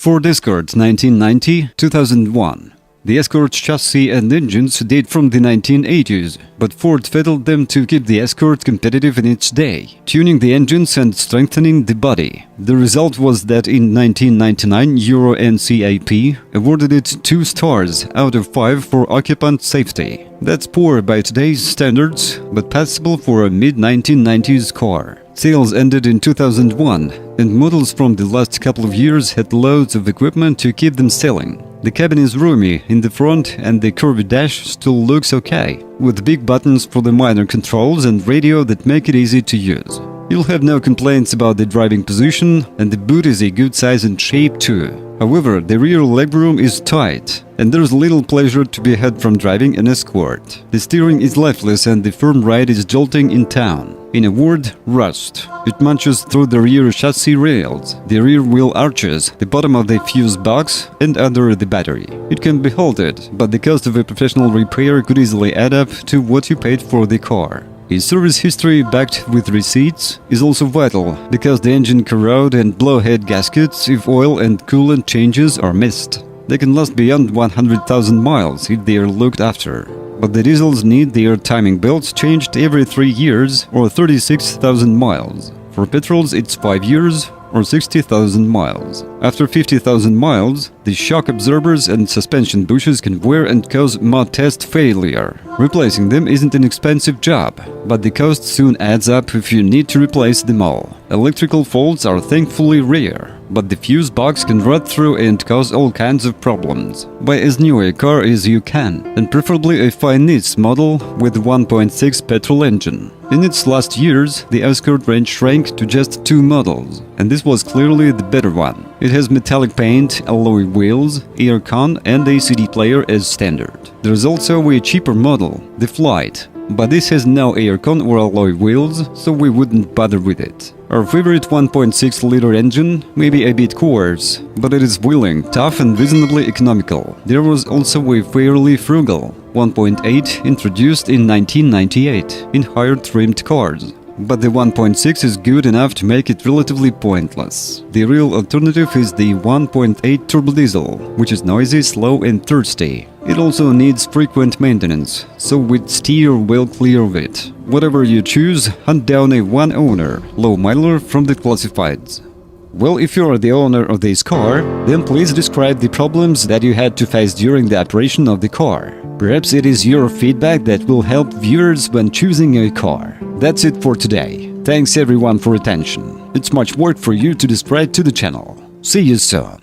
Ford Escort 1990-2001. The Escort chassis and engines date from the 1980s, but Ford fitted them to keep the Escort competitive in its day, tuning the engines and strengthening the body. The result was that in 1999 Euro NCAP awarded it 2 stars out of 5 for occupant safety. That's poor by today's standards, but passable for a mid-1990s car. Sales ended in 2001, and models from the last couple of years had loads of equipment to keep them selling. The cabin is roomy in the front and the curved dash still looks okay, with big buttons for the minor controls and radio that make it easy to use. You'll have no complaints about the driving position, and the boot is a good size and shape too. However, the rear legroom is tight, and there's little pleasure to be had from driving an Escort. The steering is lifeless and the firm ride is jolting in town. In a word, rust. It munches through the rear chassis rails, the rear wheel arches, the bottom of the fuse box, and under the battery. It can be halted, but the cost of a professional repair could easily add up to what you paid for the car. A service history backed with receipts is also vital, because the engine corrode and blowhead gaskets if oil and coolant changes are missed. They can last beyond 100,000 miles if they are looked after. But the diesels need their timing belts changed every 3 years or 36,000 miles. For petrols it's 5 years or 60,000 miles. After 50,000 miles, the shock absorbers and suspension bushes can wear and cause mud test failure. Replacing them isn't an expensive job, but the cost soon adds up if you need to replace them all. Electrical faults are thankfully rare, but the fuse box can rot through and cause all kinds of problems. Buy as new a car as you can, and preferably a finesse model with 1.6 petrol engine. In its last years, the Escort range shrank to just 2 models, and this was clearly the better one. It has metallic paint, alloy wheels, aircon and a CD player as standard. There is also a cheaper model, the Flight, but this has no aircon or alloy wheels, so we wouldn't bother with it. Our favorite 1.6-liter engine may be a bit coarse, but it is willing, tough and reasonably economical. There was also a fairly frugal 1.8 introduced in 1998 in higher trimmed cars. But the 1.6 is good enough to make it relatively pointless. The real alternative is the 1.8 turbo diesel, which is noisy, slow and thirsty. It also needs frequent maintenance, so we'd steer well clear of it. Whatever you choose, hunt down a one-owner, low-miler from the classifieds. Well, if you're the owner of this car, then please describe the problems that you had to face during the operation of the car. Perhaps it is your feedback that will help viewers when choosing a car. That's it for today. Thanks everyone for attention. It's much work for you to subscribe to the channel. See you soon.